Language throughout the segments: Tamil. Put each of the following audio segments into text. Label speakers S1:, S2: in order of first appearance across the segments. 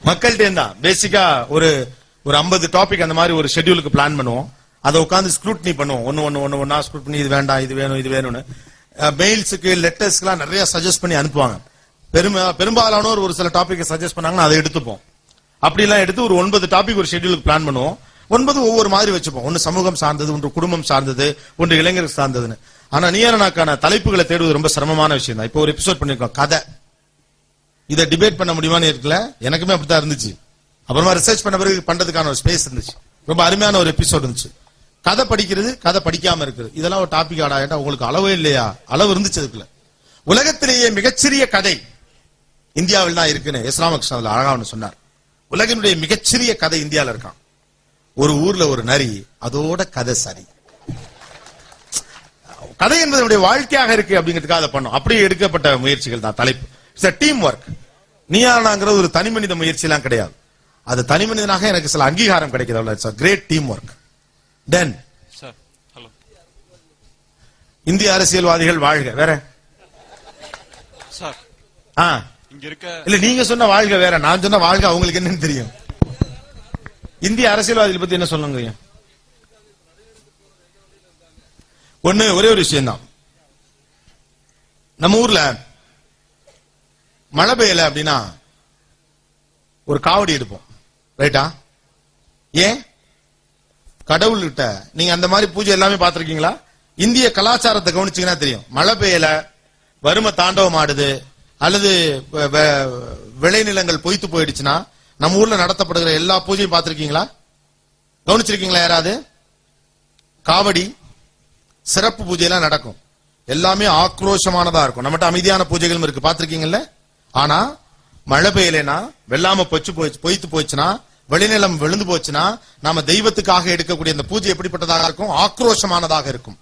S1: மக்கள்கிட்ட இருந்தா பேசிக்கா ஒரு 50 டாபிக் அந்த மாதிரி ஒரு ஷெட்யூலுக்கு பிளான் பண்ணுவோம். அதை உட்காந்து ஸ்க்ரூட்னி பண்ணுவோம். ஒன்னா ஸ்க்ரூட் பண்ணி இது வேண்டாம் இது வேணும் இது வேணும்னு மெயில்ஸுக்கு லெட்டர்ஸ்க்குலாம் நிறைய சஜஸ்ட் பண்ணி அனுப்புவாங்க. பெரும்பாலானோர் ஒரு சில டாபிக் சஜஸ்ட் பண்ணாங்கன்னா அதை எடுத்துப்போம். அப்படிலாம் எடுத்து ஒரு 9 டாபிக் ஒரு ஷெட்யூலுக்கு பிளான் பண்ணுவோம். 9 ஒவ்வொரு மாதிரி வச்சுப்போம். ஒன்னு சமூகம் சார்ந்தது, ஒன்று குடும்பம் சார்ந்தது, ஒன்று இளைஞர் சார்ந்ததுன்னு. ஆனா நீயானாக்கான தலைப்புகளை தேடுவது ரொம்ப சிரமமான விஷயம் தான். இப்போ ஒரு எபிசோட் பண்ணிருக்கோம் கதை. இதை டிபேட் பண்ண முடியுமான்னு இருக்குல்ல, எனக்குமே அப்படித்தான் இருந்துச்சு. அப்புறமா ரிசர்ச் பண்ண பிறகு பண்றதுக்கான ஒரு ஸ்பேஸ் இருந்துச்சு. ரொம்ப அருமையான ஒரு எபிசோட் இருந்துச்சு. கதை படிக்கிறது, கதை படிக்காம இருக்குது, இதெல்லாம் ஒரு டாபிக் ஆடா. உங்களுக்கு அளவே இல்லையா? அளவு இருந்துச்சு அதுக்குள்ள. உலகத்திலேயே மிகச்சிறிய கதை இந்தியாவில் தான் இருக்குன்னு இஸ்லாமகிருஷ்ணன் அழகா ஒன்று சொன்னார். உலகினுடைய மிகச்சிறிய கதை இந்தியாவில் இருக்கான். ஒரு ஊர்ல ஒரு நரி, அதோட கதை சரி. கதை என்பதனுடைய வாழ்க்கையாக இருக்கு அப்படிங்கிறதுக்காக அதை பண்ணும். அப்படியே எடுக்கப்பட்ட முயற்சிகள் தான் தலைப்பு. It's team work. நீயானாங்கிறது ஒரு தனி மனித முயற்சி எல்லாம் கிடையாது. அது தனி மனிதனாக எனக்கு சில அங்கீகாரம் கிடைக்கிறது. It's great team work. தென் இந்திய அரசியல்வாதிகள் வாழ்க. வேற இல்ல நீங்க சொன்ன வாழ்க வேற, நான் சொன்ன வாழ்க அவங்களுக்கு என்னன்னு தெரியும். இந்திய அரசியல்வாதிகள் பத்தி என்ன சொல்லுங்க? ஒரே ஒரு விஷயம் தான். நம்ம ஊர்ல மழை பெய்யல அப்படின்னா ஒரு காவடி எடுப்போம், ரைட்டா? ஏன்? கடவுள்கிட்ட நீங்க அந்த மாதிரி பூஜை எல்லாமே பார்த்திருக்கீங்களா? இந்திய கலாச்சாரத்தை கவனிச்சீங்கன்னா தெரியும். மழை பெய்யல, வறுமை தாண்டவம் ஆடுது, அல்லது விளைநிலங்கள் பொய்த்து போயிடுச்சுன்னா நம்ம ஊர்ல நடத்தப்படுகிற எல்லா பூஜையும் பார்த்திருக்கீங்களா? கவனிச்சிருக்கீங்களா யாராவது? காவடி சிறப்பு பூஜை எல்லாம் நடக்கும். எல்லாமே ஆக்ரோஷமானதா இருக்கும். நம்மகிட்ட அமைதியான பூஜைகளும் இருக்கு, பார்த்திருக்கீங்கல்ல? ஆனா மழை பெய்யலைன்னா, வெள்ளாம பொய்த்து போச்சுன்னா, வெளிநிலம் விழுந்து போச்சுன்னா, நாம தெய்வத்துக்காக எடுக்கக்கூடிய அந்த பூஜை எப்படிப்பட்டதாக இருக்கும்? ஆக்ரோஷமானதாக இருக்கும்.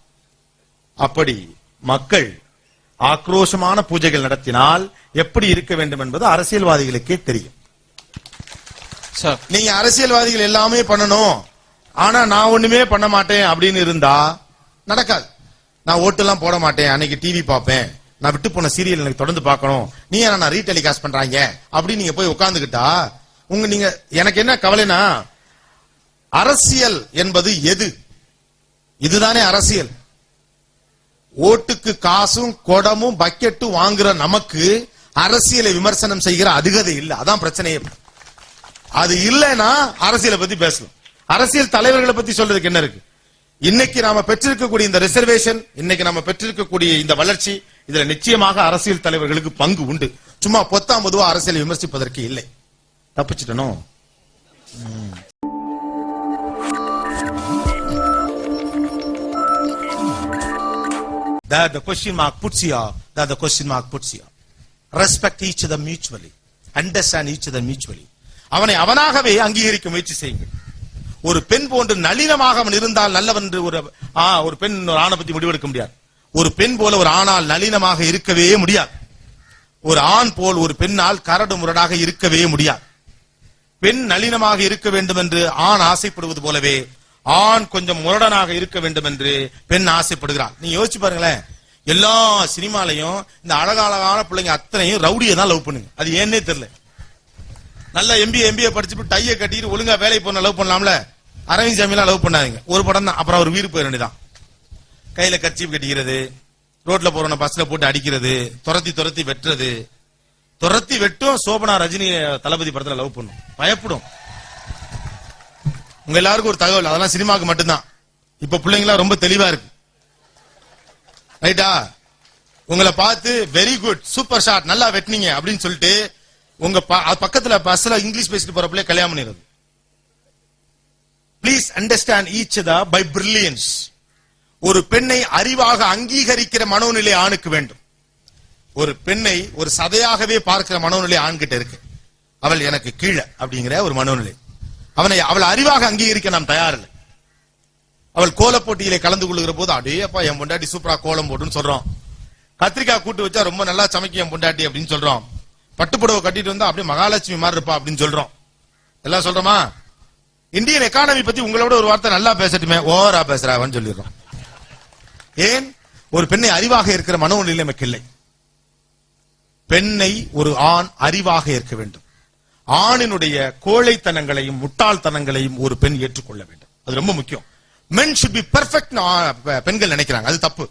S1: அப்படி மக்கள் ஆக்ரோஷமான பூஜைகள் நடத்தினால் எப்படி இருக்க வேண்டும் என்பது அரசியல்வாதிகளுக்கே தெரியும். நீங்க அரசியல்வாதிகள் எல்லாமே பண்ணணும், ஆனா நான் ஒண்ணுமே பண்ண மாட்டேன் அப்படின்னு இருந்தா நடக்காது. நான் ஓட்டு எல்லாம் போட மாட்டேன், அன்னைக்கு டிவி பார்ப்பேன், நான் விட்டு போன சீரியல் எனக்கு தொடர்ந்து பார்க்கணும், நீ நான் ரீடெலிகாஸ்ட் பண்றாங்க அப்படின்னு நீங்க போய் உட்கார்ந்துகிட்டா நீங்க எனக்கு என்ன கவலைனா, அரசியல் என்பது எது? இதுதானே அரசியல். ஓட்டுக்கு காசும் கொடமும் பக்கெட்டும் வாங்குற நமக்கு அரசியலை விமர்சனம் செய்கிற அதிகதை இல்ல. அதான் பிரச்சனையே. அது இல்லைன்னா அரசியலை பத்தி பேசலாம். அரசியல் தலைவர்களை பத்தி சொல்றதுக்கு என்ன இருக்கு? இன்னைக்கு நாம பெற்றிருக்கக்கூடிய இந்த ரிசர்வேஷன், இன்னைக்கு நாம பெற்றிருக்கக்கூடிய இந்த வளர்ச்சி, இதுல நிச்சயமாக அரசியல் தலைவர்களுக்கு பங்கு உண்டு. சும்மா பொத்தாம் பொதுவா அரசியலை விமர்சிப்பதற்கு இல்லை. தப்பிச்சிட்டனும். That the question mark puts here, that the question mark puts here. Respect each other mutually. Understand each other mutually. அவனை அவனாகவே அங்கீகரிக்க முயற்சி செய்யுங்கள். ஒரு பெண் போன்று நளினமாக அவன் இருந்தால் நல்லவன் என்று ஒரு பெண் ஒரு ஆணை பத்தி முடிவெடுக்க முடியாது. ஒரு பெண் போல ஒரு ஆணால் நளினமாக இருக்கவே முடியாது. ஒரு ஆண் போல் ஒரு பெண்ணால் கரடு முரடாக இருக்கவே முடியாது. பெண் நளினமாக இருக்க வேண்டும் என்று ஆண் ஆசைப்படுவது போலவே ஆண் கொஞ்சம் முரடனாக இருக்க வேண்டும் என்று பெண் ஆசைப்படுகிறார். நீங்க யோசிச்சு பாருங்களேன், எல்லா சினிமாலையும் இந்த அழகான பிள்ளைங்க அத்தனையும் ரவுடியை தான் லவ் பண்ணுங்க. அது ஏன்னே தெரியல. நல்ல எம்பிஏ படிச்சுட்டு டையை கட்டிட்டு ஒழுங்கா வேலை போன லவ் பண்ணலாம்ல. அரவிந்த் சாமியெல்லாம் லவ் பண்ணாதீங்க, ஒரு படம் தான். அப்புறம் அவர் வீடு போயிட வேண்டியதான். கையில கர்ச்சீப் கட்டிக்கிறது, ரோட்ல போறவன பஸ்ல போட்டு அடிக்கிறது, துரத்தி வெட்டுறது. துரத்தி வெட்டும் சோபனா ரஜினி தளபதி படத்துல லவ் பண்ணும், பயப்படும். உங்க எல்லாருக்கும் ஒரு தகவல், அதெல்லாம் சினிமாவுக்கு மட்டும்தான். இப்ப பிள்ளைங்களா ரொம்ப தெளிவா இருக்கு, ரைட்டா? உங்களை பார்த்து வெரி குட், சூப்பர் ஷாட், நல்லா வெட்டினீங்க அப்படின்னு சொல்லிட்டு உங்க பக்கத்துல பஸ்ல இங்கிலீஷ் பேசிட்டு போற பிள்ளை கல்யாணம் பண்ணிடுறது. Please understand each other by brilliance. ஒரு பெண்ணை அறிவாக அங்கீகரிக்கிற மனோநிலை ஆணுக்கு வேண்டும். ஒரு பெண்ணை ஒரு சதையாகவே பார்க்கிற மனோநிலை ஆண்கிட்ட இருக்கு. அவள் எனக்கு கீழே அப்படிங்கிற ஒரு மனோநிலை. அவளை அறிவாக அங்கீகரிக்க நாம் தயாரில்லை. அவள் கோல போட்டியிலே கலந்து கொள்ளுகிற போது, அடே அப்பா என் பொண்டாட்டி சூப்பரா கோலம் போட்டுன்னு சொல்றோம். கத்திரிக்காய் கூட்டு வச்சா ரொம்ப நல்லா சமைக்க என் பொண்டாட்டி அப்படின்னு சொல்றோம். பட்டுப்புடவை கட்டிட்டு வந்தா அப்படியே மகாலட்சுமி மாதிரி இருப்பா அப்படின்னு சொல்றோம். எல்லாம் சொல்றோமா? இந்தியன் எக்கானமி பத்தி உங்களோட ஒரு வார்த்தை நல்லா பேசட்டுமே, ஓவரா பேசுறான்னு சொல்லிடுறோம். ஏன்? ஒரு பெண்ணை அறிவாக இருக்கிற மனோநிலை நமக்கு இல்லை. பெண்ணை ஒரு ஆண் அறிவாக இருக்க வேண்டும். ஆணினுடைய கோழைத்தனங்களையும் முட்டாள்தனங்களையும் ஒரு பெண் ஏற்றுக்கொள்ள வேண்டும். அது ரொம்ப முக்கியம். men should be perfect பெண்கள் நினைக்கிறாங்க, அது தப்பு.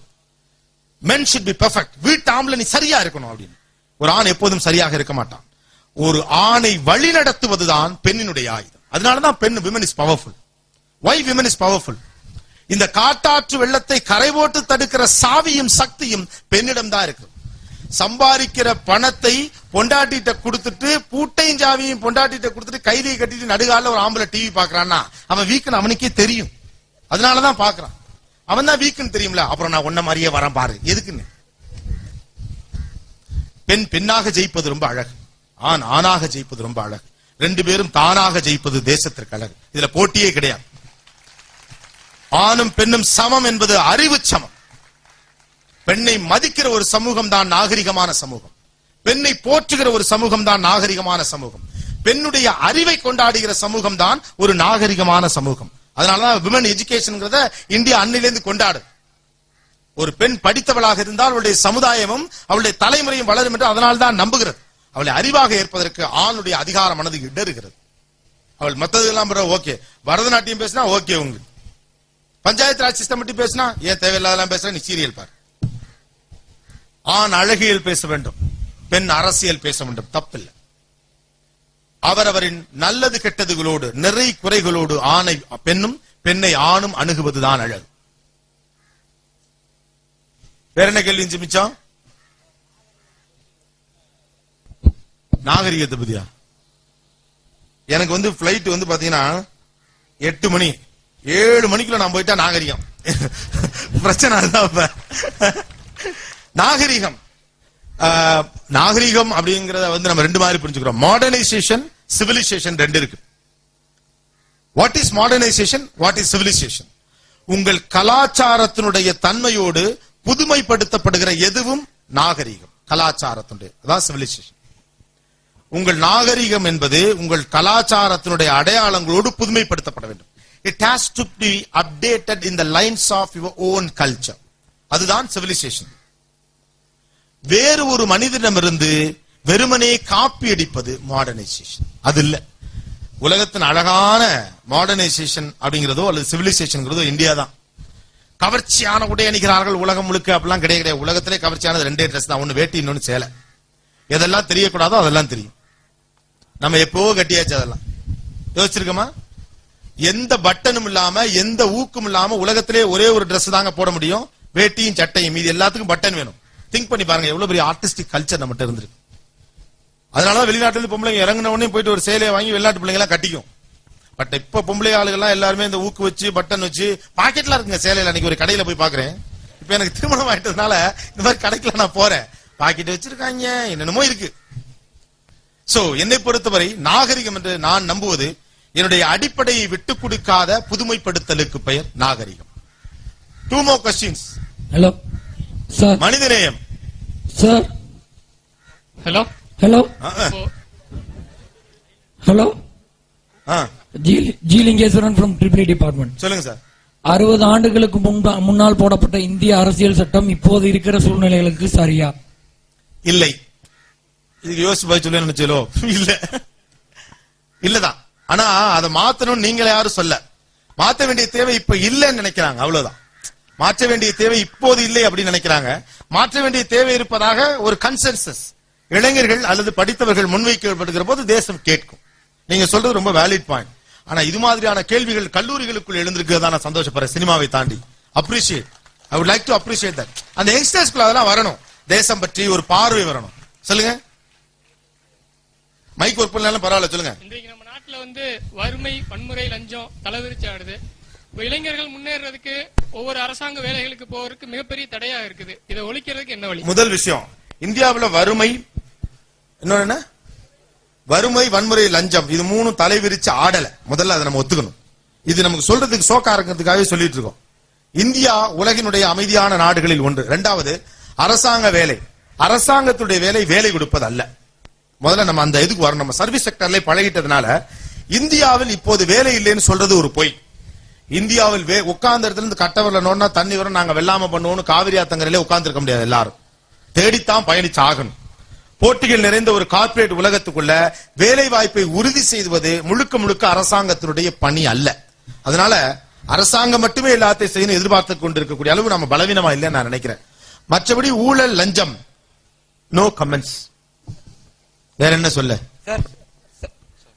S1: men should be perfect. வீட்டு ஆம்பளை நீ சரியா இருக்கணும் அப்படின்னு. ஒரு ஆண் எப்போதும் சரியாக இருக்க மாட்டான். ஒரு ஆணை வழி நடத்துவதுதான் பெண்ணினுடைய ஆயுதம். அதனாலதான் பெண் women is powerful. why women is powerful? இந்த காட்டாற்று வெள்ளத்தை கரை போட்டு தடுக்கிற சாவியும் சக்தியும் பெண்ணிடம் தான் இருக்கு. சம்பாதிக்கிற பணத்தை பொண்டாட்டிட்ட கொடுத்துட்டு பூட்டையும் சாவியும் பொண்டாட்டிட்ட கொடுத்துட்டு கைதியை கட்டிட்டு நடுகால ஒரு ஆம்பளை டிவி பாக்குறான்னா அவன் வீக்குன்னு அவனுக்கே தெரியும். அதனாலதான் பாக்குறான். அவன் தான் வீக்குன்னு தெரியும்ல. அப்புறம் நான் உன்ன மாதிரியே வரேன் பாரு, எதுக்குன்னு. பெண் பெண்ணாக ஜெயிப்பது ரொம்ப அழகு, ஆண் ஆணாக ஜெயிப்பது ரொம்ப அழகு. ரெண்டு பேரும் தானாக ஜெயிப்பது தேசத்திற்கு அழகு. இதுல போட்டியே கிடையாது. ஆணும் பெண்ணும் சமம் என்பது அறிவு சமம். பெண்ணை மதிக்கிற ஒரு சமூகம் தான் நாகரிகமான சமூகம். பெண்ணை போற்றுகிற ஒரு சமூகம் தான் நாகரிகமான சமூகம். பெண்ணுடைய அறிவை கொண்டாடுகிற சமூகம் தான் ஒரு நாகரிகமான சமூகம். அதனாலதான் விமன் எஜுகேஷன்ங்கிறத இந்தியா அன்னிலிருந்து கொண்டாடு. ஒரு பெண் படித்தவளாக இருந்தால் அவளுடைய சமுதாயமும் அவளுடைய தலைமுறையும் வளரும் என்று அதனால்தான் நம்புகிறது. அவளை அறிவாக ஏற்பதற்கு ஆணுடைய அதிகார மனது இடறுகிறது. அவள் மத்தது எல்லாம் ஓகே, பரதநாட்டியம் பேசினா ஓகே, உங்களுக்கு பஞ்சாயத்து ராஜ் சிஸ்டம் பற்றி பேசினா ஏன் தேவையில்லாதெல்லாம் பேசுற, நீ சீரியல் பாரு. ஆண் அழகியல் பேச வேண்டும், பெண் அரசியல் பேச வேண்டும், தப்பில்லை. அவரவரின் நல்லது கெட்டதுகளோடு நிறை குறைகளோடு ஆணை பெண்ணும் பெண்ணை ஆணும் அணுகுவதுதான் அழகு. வேற என்ன கேள்வி மிச்சம்? நாகரிகத்தை பத்தியா? எனக்கு பிளைட் பாத்தீங்கன்னா 8 மணி 7 மணிக்குள்ள நான் போயிட்டா நாகரிகம். பிரச்சனை அதுதான். நாகரிகம் நாகரிகம் அப்படிங்கறத நம்ம ரெண்டு மாதிரி புரிஞ்சுக்கிறோம். மாடர்னைசேஷன், சிவிலைசேஷன் ரெண்டு இருக்கு. What is modernisation, what is civilisation? உங்கள் கலாச்சாரத்தினுடைய தன்மையோடு புதுமைப்படுத்தப்படுகிற எதுவும் நாகரிகம். கலாச்சாரத்தினுடைய அதான் சிவிலைசேஷன். உங்கள் நாகரிகம் என்பது உங்கள் கலாச்சாரத்தினுடைய அடையாளங்களோடு புதுமைப்படுத்தப்பட வேண்டும். It has to be updated in the lines of your own culture. அதுதான் சிவிலைசேஷன். வேறு ஒரு மனிதனிடமிருந்து வெறுமனே காப்பி அடிப்பது மாடர்னைசேஷன். அது இல்ல. உலகத்தின் அழகான மாடர்னைசேஷன் அப்படிங்கிறதோ அல்லது சிவிலைசேஷன் இந்தியா தான். கவர்ச்சியான உடை அணிகிறார்கள் உலகம் முழுக்க, அப்படிலாம் கிடையாது. உலகத்திலே கவர்ச்சியானது ரெண்டே ட்ரெஸ் தான், ஒன்னு வேட்டி இன்னொன்னு சேலை. எதெல்லாம் தெரியக்கூடாதோ அதெல்லாம் தெரியும். நம்ம எப்போ கட்டியாச்சு, அதெல்லாம் யோசிச்சிருக்கோமா? எந்த பட்டனும் இல்லாம எந்த ஊக்கும் இல்லாம உலகத்திலே ஒரே ஒரு ட்ரெஸ் தாங்க போட முடியும், வேட்டியும் சட்டையும். இது எல்லாத்துக்கும் பட்டன் வேணும். திங்க் பண்ணி பாருங்க எவ்வளவு பெரிய ஆர்டிஸ்டிக் கல்ச்சர் நம்மகிட்ட இருந்திருக்கு. அதனாலதான் வெளிநாட்டுல இருந்து பொம்பளைங்க இறங்கின உடனே போயிட்டு ஒரு சேலையை வாங்கி வெளிநாட்டு பிள்ளைங்க எல்லாம் கட்டிக்கும். பட் இப்ப பொம்பளை ஆளுகள்லாம் எல்லாருமே இந்த ஊக்கு வச்சு பட்டன் வச்சு பாக்கெட்லாம் இருக்குங்க சேலையில. அன்னைக்கு ஒரு கடையில போய் பாக்குறேன். இப்ப எனக்கு திருமணம் ஆயிட்டதுனால இந்த மாதிரி கடைக்குல நான் போறேன், பாக்கெட் வச்சிருக்காங்க, என்னென்னமோ இருக்கு. சோ என்னை பொறுத்தவரை நாகரிகம் என்று நான் நம்புவது என்னுடைய அடிப்படையை விட்டு கொடுக்காத புதுமைப்படுத்தலுக்கு பெயர் நாகரிகம். 2 more questions.
S2: Hello sir.
S1: மனிதநேயம்
S2: sir.
S3: Hello
S2: hello hello. G Lingeswaran from triple department.
S1: சொல்லுங்க சார்.
S2: 60 ஆண்டுகளுக்கு முன்னால் போடப்பட்ட இந்திய அரசியல் சட்டம் இப்போது இருக்கிற சூழ்நிலைகளுக்கு சரியா? இல்லை.
S1: இதுக்கு யோசிச்சு போய் சொல்ல நினைச்சோ? இல்ல, இல்லதான். ஆனா அதை மாத்தணும் நீங்களே யாரும் சொல்ல. மாற்ற வேண்டிய தேவை இப்ப இல்லைன்னு நினைக்கிறாங்க, அவ்வளவுதான். மாற்ற வேண்டிய தேவை இப்போது இல்லை அப்படின்னு நினைக்கிறாங்க. மாற்ற வேண்டிய தேவை இருப்பதாக ஒரு கன்சென்சஸ் இளைஞர்கள் அல்லது படித்தவர்கள் முன்வைக்கப்படுகிற போது தேசம் கேட்கும். நீங்க சொல்றது ரொம்ப வேலிட் பாயிண்ட். ஆனா இது மாதிரியான கேள்விகள் கல்லூரிகளுக்குள் எழுந்திருக்கிறதா நான் சந்தோஷப்படுறேன். சினிமாவை தாண்டி appreciate. I would like to appreciate that. அந்த யங்ஸ்டர்ஸ்க்குள்ள அதெல்லாம் வரணும். தேசம் பற்றி ஒரு பார்வை வரணும். சொல்லுங்க. மைக் ஒர்க் பண்ணாலும் பரவாயில்ல, சொல்லுங்க.
S3: இன்றைக்கு நம்ம நாட்டுல வறுமை, வன்முறை, லஞ்சம் தலைவிரிச்சு ஆடுது. இளைஞர்கள் முன்னேறதுக்கு ஒவ்வொரு அரசாங்க வேலைகளுக்கு போறதுக்கு மிகப்பெரிய தடையா இருக்குது. இதை ஒழிக்கிறதுக்கு என்ன வழி? முதல் விஷயம்,
S1: இந்தியாவில் வறுமை, இன்னொன்னு வறுமை, வன்முறை, லஞ்சம், இது மூணும் தலைவிரிச்சு ஆடல. முதல்ல அதை நம்ம ஒத்துக்கணும். இது நமக்கு சொல்றதுக்கு சோக்கா இருக்கிறதுக்காகவே சொல்லிட்டு இருக்கோம். இந்தியா உலகினுடைய அமைதியான நாடுகளில் ஒன்று. இரண்டாவது, அரசாங்க வேலை. அரசாங்கத்துடைய வேலை வேலை கொடுப்பது அல்ல. முதல்ல நம்ம அந்த இதுக்கு வரணும். நம்ம சர்வீஸ் செக்டர்ல பழகிட்டதுனால இந்தியாவில் இப்போது வேலை இல்லைன்னு சொல்றது ஒரு பொய். இந்தியாவில் உட்கார்ந்த இடத்துல இருந்து கட்டவர்ல நோண்டா தண்ணி வரும், நாங்க வெள்ளாம பண்ணுவோம், காவிரி ஆத்தங்கரையில உட்கார்ந்து இருக்க முடியாது. எல்லாரும் தேடித்தான் பயணிச்சு ஆகணும். போட்டிகள் நிறைந்த ஒரு கார்ப்பரேட் உலகத்துக்குள்ள வேலை வாய்ப்பை உறுதி செய்வது முழுக்க முழுக்க அரசாங்கத்தினுடைய பணி அல்ல. அதனால அரசாங்கம் மட்டுமே எல்லாத்தையும் செய்யணும் எதிர்பார்த்து கொண்டிருக்கக்கூடிய அளவு நம்ம பலவீனமா இல்லைன்னு நான் நினைக்கிறேன். மற்றபடி ஊழல் லஞ்சம் நோ கமெண்ட்ஸ். வேற என்ன சொல்ல
S4: sir?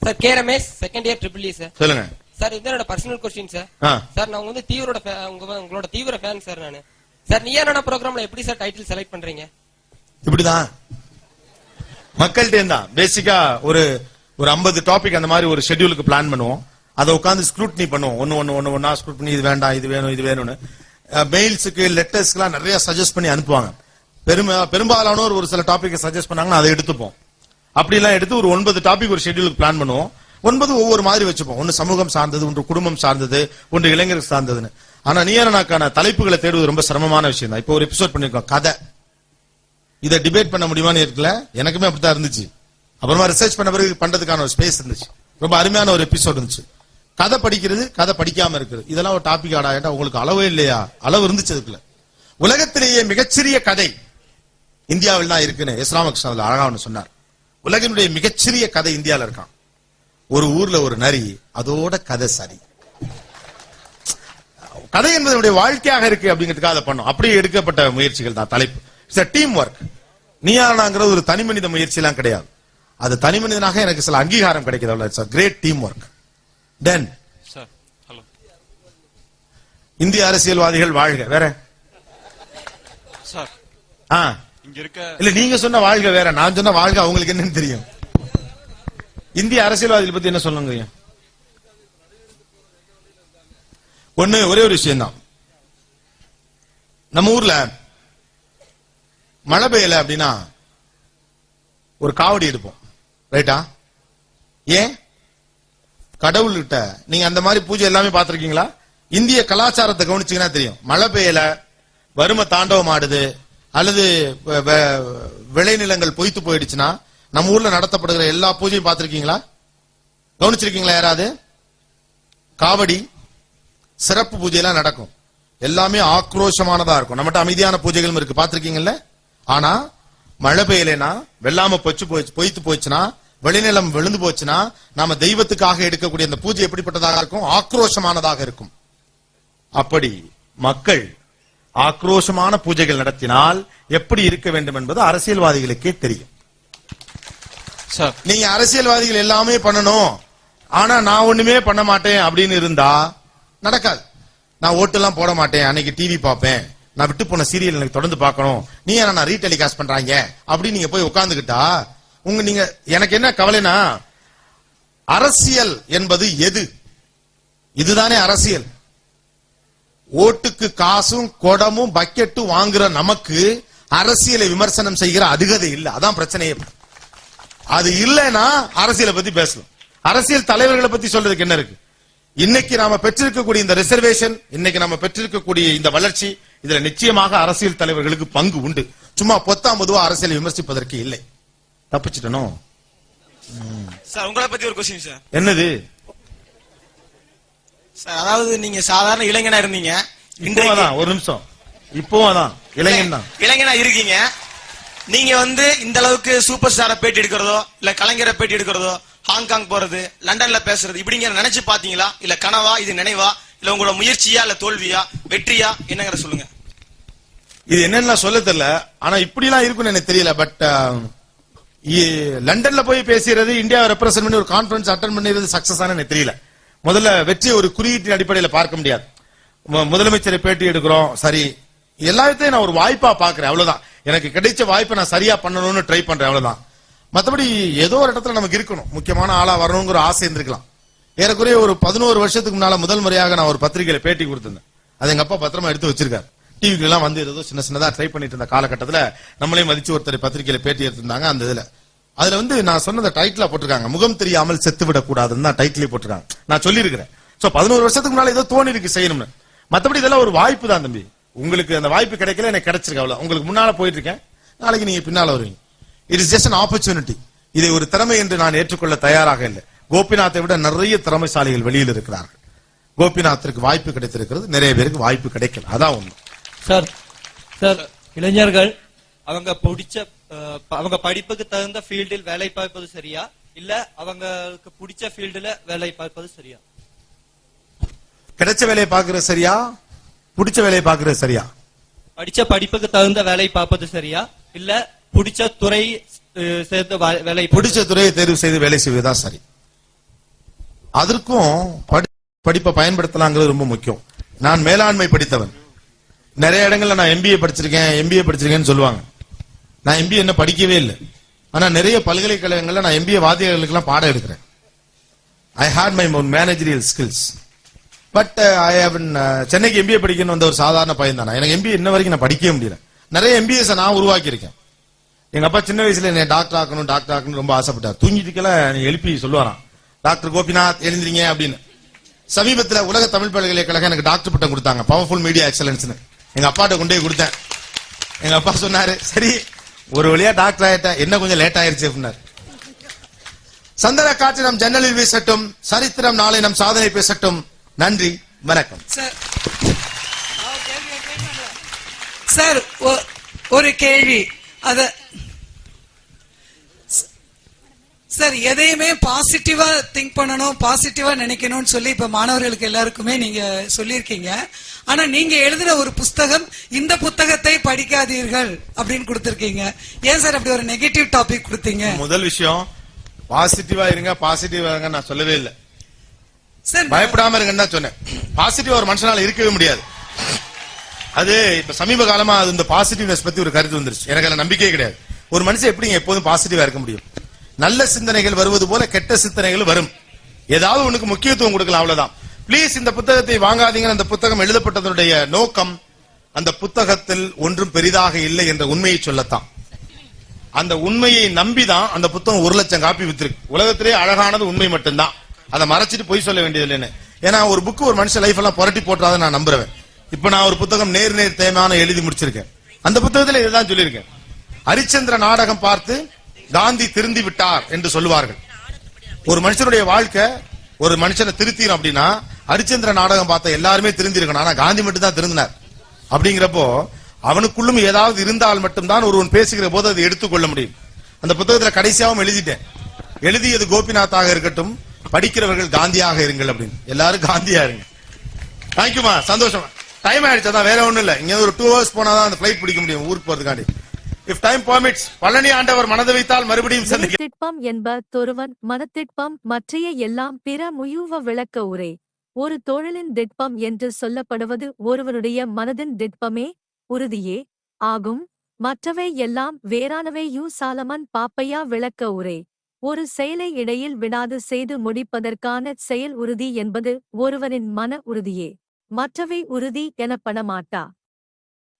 S4: Sir K Ramesh, second year triple E sir.
S1: சொல்லுங்க
S4: சார். இது என்னோட பர்சனல் கொஸ்டின் சார். சார் நான் வந்து உங்களோட தீவிர ஃபேன் சார் நானு. சார் நீ என்ன ப்ரோக்ராம்ல எப்படி சார் டைட்டில் செலக்ட் பண்றீங்க?
S1: இப்படிதான் மக்கள்கிட்ட இருந்தா பேசிக்கா ஒரு 50 டாபிக் அந்த மாதிரி ஒரு ஷெட்யூலுக்கு பிளான் பண்ணுவோம். அதை உட்காந்து ஸ்க்ரூட்னி பண்ணுவோம். ஒன்னா ஸ்க்ரூட் பண்ணி இது வேண்டாம் இது வேணும் இது வேணும்னு மெயில்ஸுக்கு லெட்டர்ஸ்க்குலாம் நிறைய சஜஸ்ட் பண்ணி அனுப்புவாங்க. பெரும்பாலானோர் ஒரு சில டாபிக் சஜஸ்ட் பண்ணாங்கன்னா அதை எடுத்துப்போம். அப்படிலாம் எடுத்து ஒரு 9 டாபிக் ஒரு ஷெட்யூலுக்கு பிளான் பண்ணுவோம். 9 ஒவ்வொரு மாதிரி வச்சுப்போம். ஒன்னு சமூகம் சார்ந்தது, ஒன்று குடும்பம் சார்ந்தது, ஒன்று இளைஞர்கள் சார்ந்ததுன்னு. ஆனா நீயானாக்கான தலைப்புகளை தேடுவது ரொம்ப சிரமமான விஷயம் தான். இப்போ ஒரு எபிசோட் பண்ணிருக்கோம் கதை. இதை டிபேட் பண்ண முடியுமான்னு இருக்குல்ல, எனக்குமே அப்படித்தான் இருந்துச்சு. அப்புறமா ரிசர்ச் பண்ண பிறகு பண்றதுக்கான ஒரு ஸ்பேஸ் இருந்துச்சு. ரொம்ப அருமையான ஒரு எபிசோட் இருந்துச்சு. கதை படிக்கிறது, கதை படிக்காம இருக்குது, இதெல்லாம் ஒரு டாபிக் ஆடா உங்களுக்கு அளவே இல்லையா? அளவு இருந்துச்சு அதுக்குள்ள. உலகத்திலேயே மிகச்சிறிய கதை இந்தியாவில் தான் இருக்குன்னு எஸ் ராமகிருஷ்ணன் அதுல அழகா ஒன்று சொன்னார். உலகினுடைய மிகச்சிறிய கதை இந்தியாவில் இருக்கான். ஒரு ஊர்ல ஒரு நரி, அதோட கதை சரி. கதை என்பதனுடைய வாழ்க்கையாக இருக்கு அப்படிங்கிறதுக்காக அதை பண்ணோம். அப்படியே எடுக்கப்பட்ட முயற்சிகள் தான் தலைப்பு. It's team work. நீயானாங்கிறது ஒரு தனி மனித முயற்சி எல்லாம் கிடையாது. அது தனி மனிதனாக எனக்கு சில அங்கீகாரம் கிடைக்கிறது. It's great team work. Then
S5: sir hello.
S1: இந்திய அரசியல்வாதிகள் வாழ்க. வேற
S5: சார் இங்க இருக்க
S1: இல்ல நீங்க சொன்ன வாழ்க வேற, நான் சொன்ன வாழ்க அவங்களுக்கு என்னன்னு தெரியும். இந்திய அரசியல்வாதிகள் பத்தி என்ன சொல்லுங்க? ஒண்ணு ஒரே ஒரு விஷயம் தான். நம்ம ஊர்ல மழை பெய்யல அப்படின்னா ஒரு காவடி எடுப்போம், ரைட்டா? ஏன்? கடவுள்கிட்ட நீங்க அந்த மாதிரி பூஜை எல்லாமே பார்த்திருக்கீங்களா? இந்திய கலாச்சாரத்தை கவனிச்சீங்கன்னா தெரியும். மழை பெய்யல, வறுமை தாண்டவம் ஆடுது, அல்லது விளைநிலங்கள் பொய்த்து போயிடுச்சுன்னா நம்ம ஊர்ல நடத்தப்படுகிற எல்லா பூஜையும் பார்த்திருக்கீங்களா? கவனிச்சிருக்கீங்களா யாராவது? காவடி சிறப்பு பூஜை எல்லாம் நடக்கும். எல்லாமே ஆக்ரோஷமானதா இருக்கும். நம்மகிட்ட அமைதியான பூஜைகளும் இருக்கு, பார்த்திருக்கீங்கல்ல? ஆனா மழை பெய்யலைன்னா, வெள்ளாம பொய்த்து போச்சுன்னா, வெளிநிலம் விழுந்து போச்சுன்னா, நாம தெய்வத்துக்காக எடுக்கக்கூடிய அந்த பூஜை எப்படிப்பட்டதாக இருக்கும்? ஆக்ரோஷமானதாக இருக்கும். அப்படி மக்கள் ஆக்ரோஷமான பூஜைகள் நடத்தினால் எப்படி இருக்க வேண்டும் என்பது அரசியல்வாதிகளுக்கே தெரியும். நீங்க அரசியல்வாதிகள் எல்லாமே பண்ணணும், ஆனா நான் ஒண்ணுமே பண்ண மாட்டேன் அப்படின்னு இருந்தா நடக்காது. நான் ஓட்டு எல்லாம் போட மாட்டேன், அன்னைக்கு டிவி பார்ப்பேன், நான் விட்டு போன சீரியல் எனக்கு தொடர்ந்து பார்க்கணும், நீ நான் ரீடெலிகாஸ்ட் பண்றாங்க அப்படின்னு நீங்க போய் உட்கார்ந்துகிட்டா நீங்க எனக்கு என்ன கவலைனா, அரசியல் என்பது எது? இதுதானே அரசியல். ஓட்டுக்கு காசும் குடமும் பக்கெட்டும் வாங்குற நமக்கு அரசியலை விமர்சனம் செய்கிற அதிகதை இல்ல. அதான் பிரச்சனையே. அது இல்லைன்னா அரசியலை பத்தி பேசலாம். அரசியல் தலைவர்களை பத்தி சொல்றதுக்கு என்ன இருக்கு? இன்னைக்கு நாம பெற்றிருக்கக்கூடிய இந்த ரிசர்வேஷன், இன்னைக்கு நாம பெற்றிருக்கக்கூடிய இந்த வளர்ச்சி, இதுல நிச்சயமாக அரசியல் தலைவர்களுக்கு பங்கு உண்டு. சும்மா பொத்தாம் பொதுவா அரசியலை விமர்சிப்பதற்கு இல்லை. தப்பிச்சிட்டனும்
S5: சார். உங்களை பத்தி ஒரு கொஸ்டின் சார்.
S1: என்னது
S5: சார்? அதாவது நீங்க சாதாரண இளைஞனா இருந்தீங்க,
S1: ஒரு நிமிஷம், இப்போதான்
S5: இளைஞனா இருக்கீங்க. நீங்க வந்து இந்த அளவுக்கு சூப்பர் ஸ்டாரை பேட்டி எடுக்கிறதோ, இல்ல கலைஞரை பேட்டி எடுக்கிறதோ, ஹாங்காங் போறது, லண்டன்ல பேசுறது, இப்படிங்கிற நினைச்சு பாத்தீங்களா? இல்ல கனவா, இது நினைவா, இல்ல உங்களோட முயற்சியா, இல்ல தோல்வியா, வெற்றியா, என்னங்கிற சொல்லுங்க.
S1: இது என்னன்னு சொல்ல தெரியல, ஆனா இப்படி எல்லாம் இருக்குன்னு எனக்கு தெரியல. பட் லண்டன்ல போய் பேசுறது, இந்தியாவை ரெப்ரசென்ட் பண்ணி ஒரு கான்பரன்ஸ் அட்டெண்ட் பண்ணிடுறது சக்சஸ் ஆன எனக்கு தெரியல. முதல்ல வெற்றி ஒரு குறியீட்டின் அடிப்படையில் பார்க்க முடியாது. முதலமைச்சரை பேட்டி எடுக்கிறோம், சரி, எல்லாத்தையும் நான் ஒரு வாய்ப்பா பாக்குறேன், அவ்வளவுதான். எனக்கு கிடைச்ச வாய்ப்பை நான் சரியா பண்ணணும்னு ட்ரை பண்றேன், அவ்வளவுதான். மற்றபடி ஏதோ ஒரு இடத்துல நமக்கு இருக்கணும், முக்கியமான ஆளா வரணுங்கிற ஆசை இருந்திருக்கலாம். ஏறக்குறைய ஒரு 11 வருஷத்துக்கு முன்னால முதல் முறையாக நான் ஒரு பத்திரிகையில பேட்டி கொடுத்திருந்தேன். அது எங்க அப்பா பத்திரமா எடுத்து வச்சிருக்காரு. டிவிக்கு எல்லாம் வந்து ஏதோ சின்னதா ட்ரை பண்ணிட்டு இருந்த காலகட்டத்தில் நம்மளே மதிச்சு ஒருத்தர் பத்திரிகையில பேட்டி எடுத்திருந்தாங்க. அந்த அதுல வந்து நான் சொன்னதை டைட்டிலா போட்டிருக்காங்க, முகம் தெரியாமல் செத்து விடக் கூடாதுன்னு தான் டைட்டிலே போட்டிருக்காங்க. நான் சொல்லியிருக்கிறேன். சோ 11 வருஷத்துக்கு முன்னால ஏதோ தோணி இருக்கு செய்யணும்னு. மத்தபடி இதெல்லாம் ஒரு வாய்ப்பு தான் தம்பி. உங்களுக்கு அந்த வாய்ப்பு கிடைக்கல, எனக்கு கிடைச்சிருக்கு, அவ்வளவு. உங்களுக்கு முன்னால போயிட்டு இருக்கேன், நாளைக்கு நீங்க பின்னால வருவீங்க. It is just an opportunity. இதை ஒரு திறமை என்று நான் ஏற்றுக்கொள்ள தயாராக இல்லை. கோபிநாத்தை விட நிறைய திறமைசாலிகள் வெளியில் இருக்கிறார்கள். கோபிநாத்திற்கு வாய்ப்பு கிடைத்திருக்கிறது, நிறைய பேருக்கு வாய்ப்பு கிடைக்கல. அதான் ஒண்ணு.
S6: சார், இளைஞர்கள் அவங்க பிடிச்ச அவங்க படிப்புக்கு தகுந்த ஃபீல்டில் வேலை பார்ப்பது சரியா இல்ல அவங்களுக்கு பிடிச்ச ஃபீல்டுல வேலை பார்ப்பது சரியா?
S1: கிடைச்ச வேலையை பாக்குறது சரியா, பிடிச்ச வேலையை பாக்குறது சரியா?
S6: படிச்ச படிப்புக்கு தகுந்த வேலை பார்ப்பது சரியா இல்ல பிடிச்ச துறை சேர்ந்த வேலை?
S1: பிடிச்ச துறையை தேர்வு செய்து வேலை செய்வதுதான் சரி. அதற்கும் படிப்பை பயன்படுத்தலாங்கிறது ரொம்ப முக்கியம். நான் மேலாண்மை படித்தவன். நிறைய இடங்கள்ல நான் எம்பிஏ படிச்சிருக்கேன்னு சொல்லுவாங்க. நான் எம்பிஏ என்ன படிக்கவே இல்லை. ஆனா நிறைய பல்கலைக்கழகங்கள்ல நான் எம்பிஏ வாத்தியார்களுக்கு எல்லாம் பாடம் எடுக்கிறேன். I hate my own managerial skills. But I haven't சென்னைக்கு எம்பிஏ படிக்கணும் வந்த ஒரு சாதாரண பையன் தானே. எனக்கு எம்பிஏ இன்ன வரைக்கும் நான் படிக்கவே முடியல. நிறைய எம்பிஎஸ் நான் உருவாக்கி இருக்கேன். எங்க அப்பா சின்ன வயசுல என்ன டாக்டர் ஆக்கணும் ரொம்ப ஆசைப்பட்டார். தூங்கிட்டுக்கெல்லாம் எழுப்பி சொல்லுவாராம், டாக்டர் கோபிநாத் எழுந்திரிங்க அப்படின்னு. சமீபத்தில் உலக தமிழ் பல்கலைக்கழகம் எனக்கு டாக்டர் பட்டம் கொடுத்தாங்க, பவர்ஃபுல் மீடியா எக்ஸலன்ஸ்னு. எங்க அப்பாட்ட கொண்டே கொடுத்தேன். எங்க அப்பா சொன்னாரு, சரி ஒரு வழியா டாக்டர் ஆயிட்டேன், என்ன கொஞ்சம் லேட் ஆயிருச்சு அப்படின்னாரு. சந்தன காற்று நம் ஜன்னலில் வீசட்டும், சரித்திரம் நாளை நம் சாதனை பேசட்டும். நன்றி, வணக்கம்.
S7: சார் ஒரு கேள்வி. அத சார் எதையுமே பாசிட்டிவா திங்க் பண்ணணும், பாசிட்டிவா நினைக்கணும்னு சொல்லி இப்ப மாணவர்களுக்கு எல்லாருக்குமே நீங்க சொல்லியிருக்கீங்க. ஆனா நீங்க எழுதுற ஒரு புஸ்தகம், இந்த புத்தகத்தை படிக்காதீர்கள் அப்படின்னு கொடுத்திருக்கீங்க. ஏன் சார் அப்படி ஒரு நெகட்டிவ் டாபிக் கொடுத்தீங்க?
S1: முதல் விஷயம், பாசிட்டிவா இருங்க பாசிட்டிவா இருங்க நான் சொல்லவே இல்லை
S7: சார்.
S1: பயப்படாம இருங்கன்னு தான் சொன்னேன். பாசிட்டிவா ஒரு மனுஷனால இருக்கவே முடியாது. அது இப்ப சமீப காலமா அது இந்த பாசிட்டிவ்னஸ் பத்தி ஒரு கருத்து வந்துருச்சு. எனக்கு அதுல நம்பிக்கையே கிடையாது. ஒரு மனுஷன் எப்படிங்க எப்போதும் பாசிட்டிவா இருக்க முடியும்? நல்ல சிந்தனைகள் வருவது போல கெட்ட சிந்தனைகள் வரும். ஏதாவது உனக்கு முக்கியத்துவம் கொடுக்கலாம், அவ்வளவுதான். பிளீஸ் இந்த புத்தகத்தை வாங்காதீங்க. அந்த புத்தகம் எழுதப்பட்டதனுடைய நோக்கம் அந்த புத்தகத்தில் ஒன்றும் பெரிதாக இல்லை என்ற உண்மையை சொல்லத்தான். அந்த உண்மையை நம்பிதான் அந்த புத்தகம் 1 லட்சம் காப்பி வித்திருக்கு. உலகத்திலே அழகானது உண்மை மட்டும்தான். அதை மறைச்சிட்டு பொய் சொல்ல வேண்டியது இல்லைன்னு. ஏன்னா ஒரு புக்கு ஒரு மனுஷன் லைஃப் எல்லாம் புரட்டி போட்டாதான் நான் நம்புறேன். இப்ப நான் ஒரு புத்தகம் நேர் தேய்மான எழுதி முடிச்சிருக்கேன். அந்த புத்தகத்தில் இதுதான் சொல்லியிருக்கேன். ஹரிச்சந்திர நாடகம் பார்த்து காந்தி திருந்தி விட்டார் என்று சொல்லுவார்கள். ஒரு மனுஷனுடைய வாழ்க்கை ஒரு மனுஷனை திருத்திடும் அப்படின்னா ஹரிச்சந்திர நாடகம் பார்த்த எல்லாருமே திருந்தி இருக்கணும். ஆனா காந்தி மட்டும் தான் திருந்தினார். அப்படிங்கிறப்போ அவனுக்குள்ளும் ஏதாவது இருந்தால் மட்டும்தான் ஒருவன் பேசுகிற போது அதை எடுத்துக்கொள்ள முடியும். அந்த புத்தகத்துல கடைசியாவும் எழுதிட்டேன், எழுதியது கோபிநாத்தாக இருக்கட்டும், படிக்கிறவர்கள் காந்தியாக இருங்கள் அப்படின்னு. எல்லாரும் காந்தியா இருங்க. தேங்க்யூமா, சந்தோஷமா. டைம் ஆயிடுச்சு, அதான் வேற ஒண்ணும் இல்ல. இங்க ஒரு 2 hours போனாதான் அந்த பிளைட் பிடிக்க முடியும் ஊருக்கு போறதுக்காண்டி. If time permits, பழனி ஆண்டவர் மனதை வைத்தால் மறுபடியும் சந்திக்க.
S8: திட்பம் என்ப தொருவன் மனத்திட்பம் மற்றைய எல்லாம் பிற முயூவ விளக்க உரை. ஒரு தொழிலின் திட்பம் என்று சொல்லப்படுவது ஒருவருடைய மனதின் திட்பமே உறுதியே ஆகும். மற்றவை எல்லாம் வேறானவை. சாலமன் பாப்பையா விளக்க உரை. ஒரு செயலை இடையில் விடாது செய்து முடிப்பதற்கான செயல் உறுதி என்பது ஒருவரின் மன உறுதியே. மற்றவை உறுதி எனப்படமாட்டா.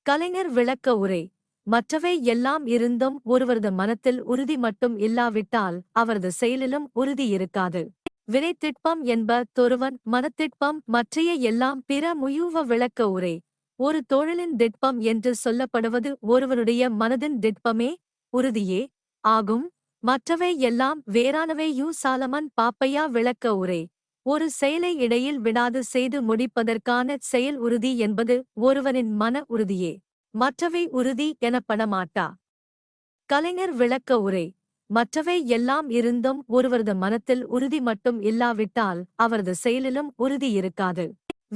S8: கலைஞர் விளக்க உரை. மற்றவை எல்லாம் இருந்தும் ஒருவரது மனத்தில் உறுதி மட்டும் இல்லாவிட்டால் அவரது செயலிலும் உறுதி இருக்காது. வினை திட்பம் என்ப தொருவன் மனத்திட்பம் மற்றைய எல்லாம் பிற முயூவ விளக்க உரை. ஒரு தொழிலின் திட்பம் என்று சொல்லப்படுவது ஒருவருடைய மனதின் திட்பமே உறுதியே ஆகும். மற்றவை எல்லாம் வேறானவை. சாலமன் பாப்பையா விளக்க உரை. ஒரு செயலை இடையில் விடாது செய்து முடிப்பதற்கான செயல் உறுதி என்பது ஒருவரின் மன உறுதியே. மற்றவை உறுதி எனப்படமாட்டா. கலைஞர் விளக்க உரை. மற்றவை எல்லாம் இருந்தும் ஒருவரது மனத்தில் உறுதி மட்டும் இல்லாவிட்டால் அவரது செயலிலும் உறுதி இருக்காது.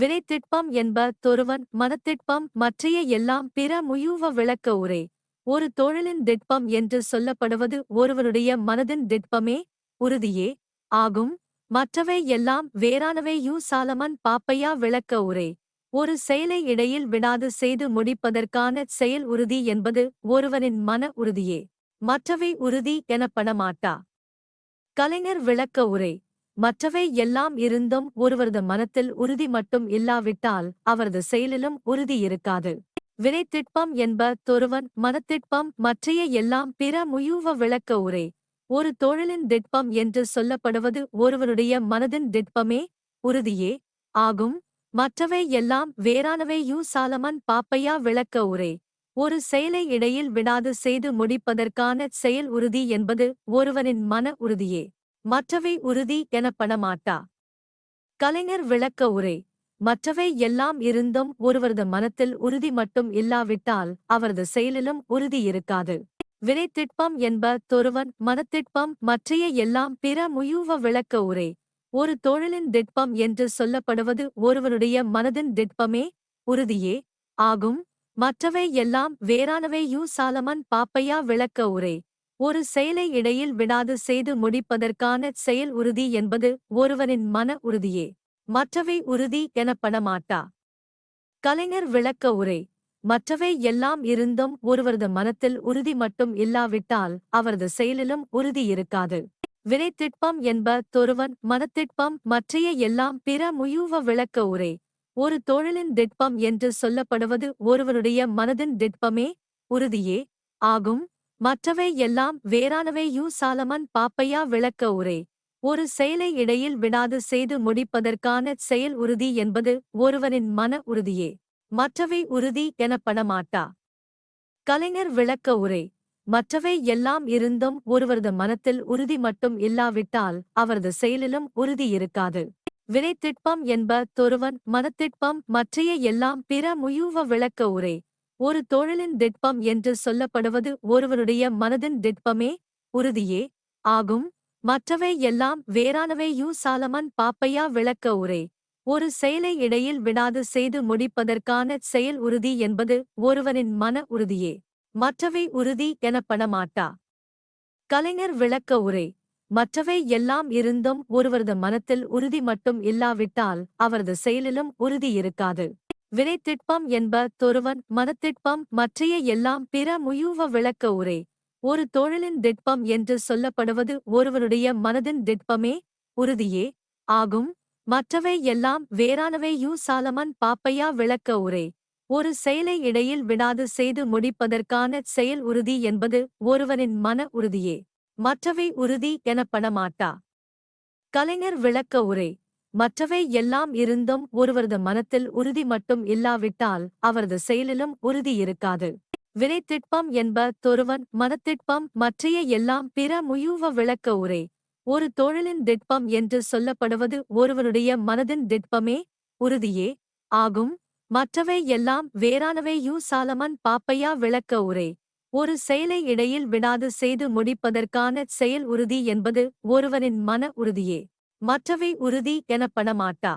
S8: வினை திட்பம் என்ப தொருவன் மனத்திட்பம் மற்றைய எல்லாம் பிற முயூவ விளக்க உரை. ஒரு தொழிலின் திட்பம் என்று சொல்லப்படுவது ஒருவருடைய மனதின் திட்பமே உறுதியே ஆகும். மற்றவை எல்லாம் வேறானவை. சாலமன் பாப்பையா விளக்க உரை. ஒரு செயலை இடையில் விடாது செய்து முடிப்பதற்கான செயல் உறுதி என்பது ஒருவரின் மன உறுதியே. மற்றவை உறுதி எனப்படமாட்டா. கலைஞர் விளக்க உரை. மற்றவை எல்லாம் இருந்தும் ஒருவரது மனத்தில் உறுதி மட்டும் இல்லாவிட்டால் அவரது செயலிலும் உறுதி இருக்காது. வினை திட்பம் என்ப தொருவன் மனத்திட்பம் மற்றைய எல்லாம் பிற முயூவ விளக்க உரை. ஒரு தொழிலின் திட்பம் என்று சொல்லப்படுவது ஒருவருடைய மனதின் திட்பமே உறுதியே ஆகும். மற்றவை எல்லாம் வேறானவை. சாலமன் பாப்பையா விளக்க உரை. ஒரு செயலை இடையில் விடாது செய்து முடிப்பதற்கான செயல் உறுதி என்பது ஒருவரின் மன உறுதியே. மற்றவை உறுதி எனப்படமாட்டா. கலைஞர் விளக்க உரை. மற்றவை எல்லாம் இருந்தும் ஒருவரது மனத்தில் உறுதி மட்டும் இல்லாவிட்டால் அவரது செயலிலும் உறுதி இருக்காது. வினைத்திட்பம் என்ப தொருவன் மனத்திட்பம் மற்றைய எல்லாம் பிற முயூவ விளக்க உரை ஒரு தொழிலின் திட்பம் என்று சொல்லப்படுவது ஒருவனுடைய மனதின் திட்பமே உறுதியே ஆகும் மற்றவை எல்லாம் வேறானவை சாலமன் பாப்பையா விளக்க உரை ஒரு செயலை இடையில் விடாது செய்து முடிப்பதற்கான செயல் உறுதி என்பது ஒருவனின் மன உறுதியே மற்றவை உறுதி எனப்படமாட்டா கலைஞர் விளக்க உரை மற்றவை எல்லாம் இருந்தும் ஒருவரது மனத்தில் உறுதி மட்டும் இல்லாவிட்டால் அவரது செயலிலும் உறுதி இருக்காது வினைத்திட்பம் என்ப தொருவன் மனத்திட்பம் மற்றைய எல்லாம் பிற முயூவ விளக்க உரை ஒரு தொழிலின் திட்பம் என்று சொல்லப்படுவது ஒருவனுடைய மனதின் திட்பமே உறுதியே ஆகும் மற்றவை எல்லாம் வேறானவை சாலமன் பாப்பையா விளக்க உரை ஒரு செயலை இடையில் விடாது செய்து முடிப்பதற்கான செயல் உறுதி என்பது ஒருவனின் மன உறுதியே மற்றவை உறுதி எனப்படமாட்டா கலைஞர் விளக்க உரை மற்றவை எல்லாம் இருந்தும் ஒருவரது மனத்தில் உறுதி மட்டும் இல்லாவிட்டால் அவரது செயலிலும் உறுதி இருக்காது வினைத்திட்பம் என்ப தொருவன் மனத்திட்பம் மற்றைய எல்லாம் பிற முயூவ விளக்க உரை ஒரு தொழிலின் திட்பம் என்று சொல்லப்படுவது ஒருவனுடைய மனதின் திட்பமே உறுதியே ஆகும் மற்றவை எல்லாம் வேறானவை சாலமன் பாப்பையா விளக்க உரை ஒரு செயலை இடையில் விடாது செய்து முடிப்பதற்கான செயல் உறுதி என்பது ஒருவனின் மன உறுதியே மற்றவை உறுதி எனப்படமாட்டா கலைஞர் விளக்க உரை மற்றவை எல்லாம் இருந்தும் ஒருவரது மனத்தில் உறுதி மட்டும் இல்லாவிட்டால் அவரது செயலிலும் உறுதி இருக்காது வினைத்திட்பம் என்ப தொருவன் மனத்திட்பம் மற்றைய எல்லாம் பிற முயூவ விளக்க உரை ஒரு தொழிலின் திட்பம் என்று சொல்லப்படுவது ஒருவனுடைய மனதின் திட்பமே உறுதியே ஆகும் மற்றவை எல்லாம் வேறானவை சாலமன் பாப்பையா விளக்க உரை ஒரு செயலை இடையில் விடாது செய்து முடிப்பதற்கான செயல் உறுதி என்பது ஒருவனின் மன உறுதியே மற்றவை உறுதி எனப்படமாட்டா கலைஞர் விளக்க உரை மற்றவை எல்லாம் இருந்தும் ஒருவரது மனத்தில் உறுதி மட்டும் இல்லாவிட்டால் அவரது செயலிலும் உறுதி இருக்காது வினைத்திட்பம் என்ப தொருவன் மனத்திட்பம் மற்றைய எல்லாம் பிற முயூவ விளக்க உரை ஒரு தொழிலின் திட்பம் என்று சொல்லப்படுவது ஒருவனுடைய மனதின் திட்பமே உறுதியே ஆகும் மற்றவை எல்லாம் வேறானவை சாலமன் பாப்பையா விளக்க உரை ஒரு செயலை இடையில் விடாது செய்து முடிப்பதற்கான செயல் உறுதி என்பது ஒருவனின் மன உறுதியே மற்றவை உறுதி எனப்படமாட்டா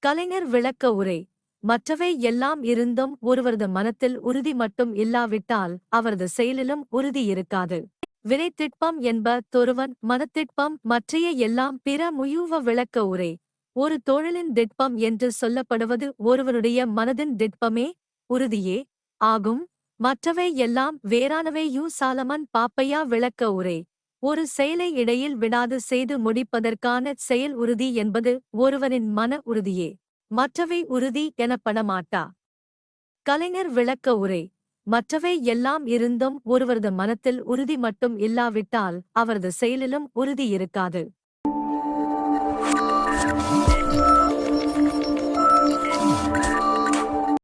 S8: கலைஞர் விளக்க உரை மற்றவை எல்லாம் இருந்தும் ஒருவரது மனத்தில் உறுதி மட்டும் இல்லாவிட்டால் அவரது செயலிலும் உறுதி இருக்காது வினைத்திட்பம் என்ப தொருவன் மனத்திட்பம் மற்றைய எல்லாம் பிற முயூவ விளக்க உரை ஒரு தொழிலின் திட்பம் என்று சொல்லப்படுவது ஒருவனுடைய மனதின் திட்பமே உறுதியே ஆகும் மற்றவை எல்லாம் வேறானவை சாலமன் பாப்பையா விளக்க உரை ஒரு செயலை இடையில் விடாது செய்து முடிப்பதற்கான செயல் உறுதி என்பது ஒருவனின் மன உறுதியே மற்றவை உறுதி எனப்படமாட்டா கலைஞர் விளக்க உரை மற்றவை எல்லாம் இருந்தும் ஒருவரது மனத்தில் உறுதி மட்டும் இல்லாவிட்டால் அவரது செயலிலும் உறுதி இருக்காது